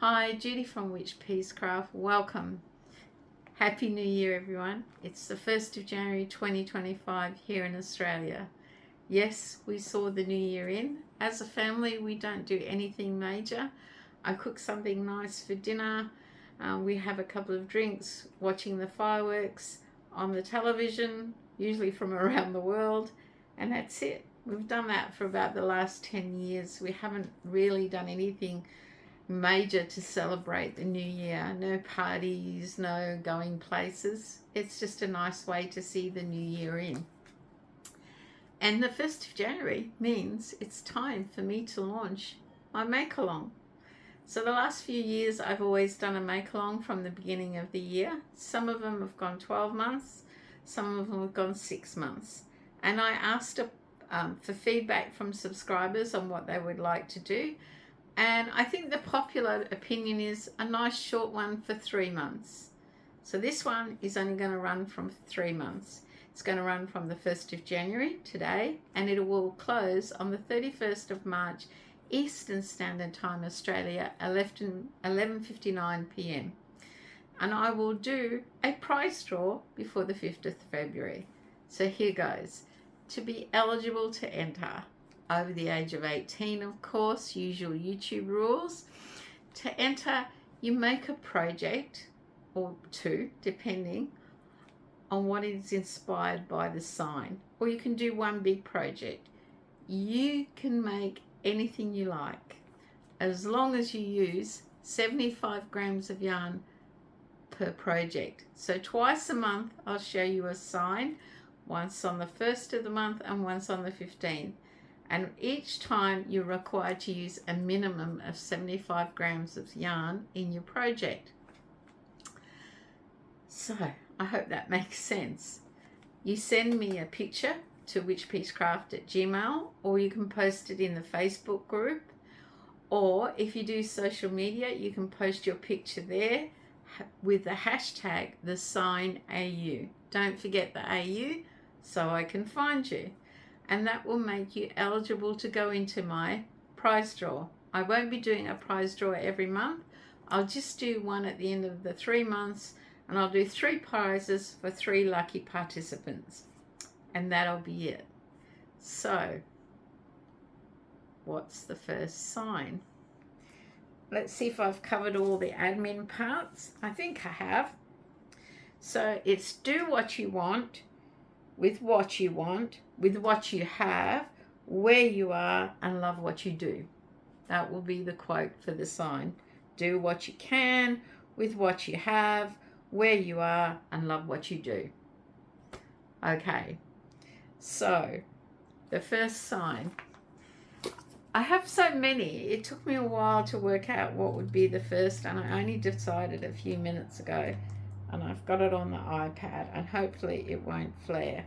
Hi, Judy from Witchpeace Craft. Welcome. Happy New Year, everyone. It's the 1st of January 2025 here in Australia. Yes, we saw the new year in. As a family, we don't do anything major. I cook something nice for dinner. We have a couple of drinks, watching the fireworks on the television, usually from around the world, and that's it. We've done that for about the last 10 years. We haven't really done anything major to celebrate the new year. No parties, no going places. It's just a nice way to see the new year in. And the 1st of January means it's time for me to launch my make-along. So the last few years I've always done a make-along from the beginning of the year. Some of them have gone 12 months, some of them have gone 6 months. And I asked for feedback from subscribers on what they would like to do. And I think the popular opinion is a nice short one for 3 months. So this one is only going to run from 3 months. It's going to run from the 1st of January, today, and it will close on the 31st of March, Eastern Standard Time, Australia, 11:59 p.m. And I will do a prize draw before the 5th of February. So here goes. To be eligible to enter, over the age of 18, of course, usual YouTube rules. To enter, you make a project, or two, depending on what is inspired by the sign. Or you can do one big project. You can make anything you like, as long as you use 75 grams of yarn per project. So twice a month, I'll show you a sign, once on the 1st of the month and once on the 15th. And each time you're required to use a minimum of 75 grams of yarn in your project. So I hope that makes sense. You send me a picture to witchpeacecraft@gmail.com, or you can post it in the Facebook group, or if you do social media, you can post your picture there with the hashtag #thesign_AU. Don't forget the AU so I can find you. And that will make you eligible to go into my prize draw. I won't be doing a prize draw every month. I'll just do one at the end of the 3 months, and I'll do 3 prizes for 3 lucky participants. And that'll be it. So, what's the first sign? Let's see if I've covered all the admin parts. I think I have. So it's do what you want, with what you want, with what you have, where you are, and love what you do. That will be the quote for the sign. Do what you can, with what you have, where you are, and love what you do. Okay, so the first sign. I have so many. It took me a while to work out what would be the first, and I only decided a few minutes ago, and I've got it on the iPad, and hopefully it won't flare.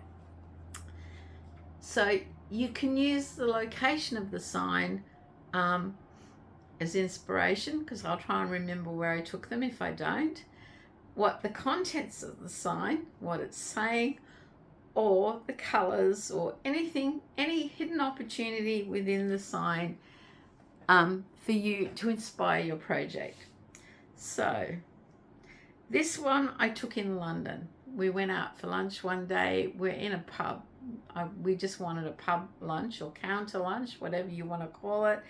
So you can use the location of the sign as inspiration, because I'll try and remember where I took them if I don't. What the contents of the sign, what it's saying, or the colors, or anything, any hidden opportunity within the sign for you to inspire your project. So this one I took in London. We went out for lunch one day. We're in a pub. We just wanted a pub lunch or counter lunch, whatever you want to call it.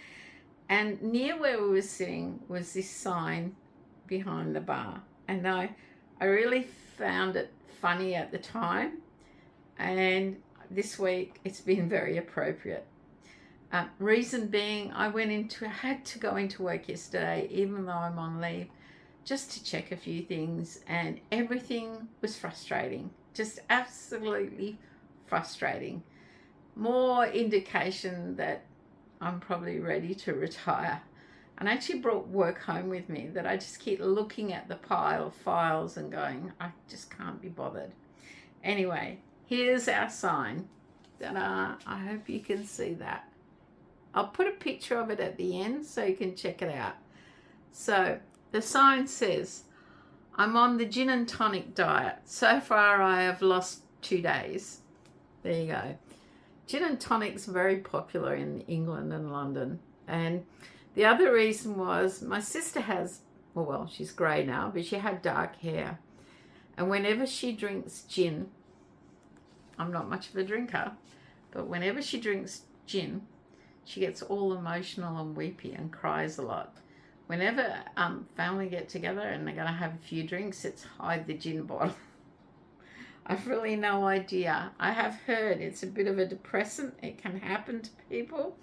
And near where we were sitting was this sign behind the bar. And I really found it funny at the time. And this week it's been very appropriate. Reason being, I had to go into work yesterday, even though I'm on leave, just to check a few things, and everything was frustrating. Just absolutely frustrating. More indication that I'm probably ready to retire. And I actually brought work home with me, that I just keep looking at the pile of files and going, I just can't be bothered. Anyway, here's our sign. Ta-da! I hope you can see that. I'll put a picture of it at the end so you can check it out. So the sign says, I'm on the gin and tonic diet. So far I have lost 2 days. There you go. Gin and tonic's very popular in England and London. And the other reason was my sister has, well, she's grey now, but she had dark hair. And whenever she drinks gin, I'm not much of a drinker, but whenever she drinks gin, she gets all emotional and weepy and cries a lot. Whenever family get together and they're going to have a few drinks, it's hide the gin bottle. I've really no idea. I have heard it's a bit of a depressant. It can happen to people.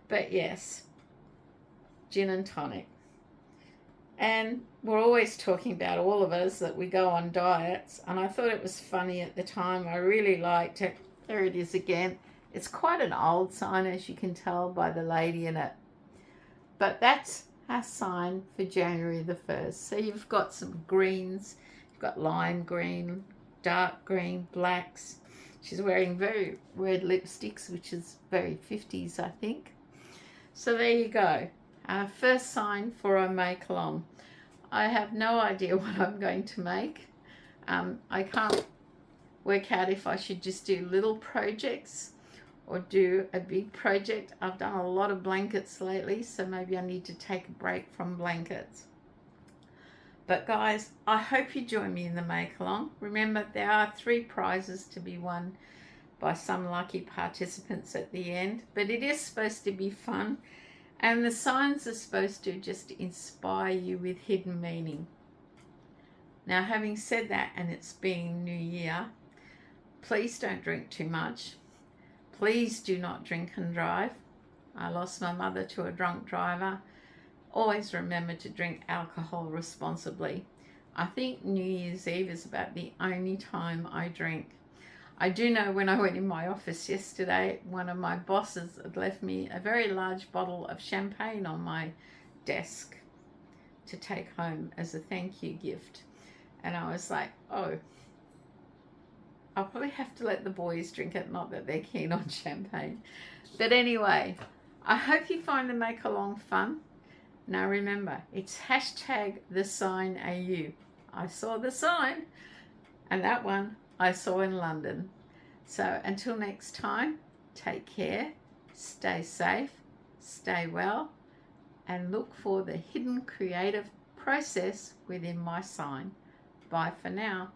But yes, gin and tonic. And we're always talking about, all of us, that we go on diets. And I thought it was funny at the time. I really liked it. There it is again. It's quite an old sign, as you can tell by the lady in it. But that's our sign for January the 1st. So you've got some greens. You've got lime green, dark green, blacks. She's wearing very red lipsticks, which is very 50s, I think. So there you go. Our first sign for our make along. I have no idea what I'm going to make. I can't work out if I should just do little projects or do a big project. I've done a lot of blankets lately, so maybe I need to take a break from blankets. But guys, I hope you join me in the make along. Remember, there are 3 prizes to be won by some lucky participants at the end, but it is supposed to be fun, and the signs are supposed to just inspire you with hidden meaning. Now, having said that, and it's being New Year, please don't drink too much. Please do not drink and drive. I lost my mother to a drunk driver. Always remember to drink alcohol responsibly. I think New Year's Eve is about the only time I drink. I do know when I went in my office yesterday, one of my bosses had left me a very large bottle of champagne on my desk to take home as a thank you gift. And I was like, oh, I'll probably have to let the boys drink it, not that they're keen on champagne. But anyway, I hope you find the make along fun. Now remember, it's #TheSignAU. I saw the sign, and that one I saw in London. So until next time, take care, stay safe, stay well, and look for the hidden creative process within my sign. Bye for now.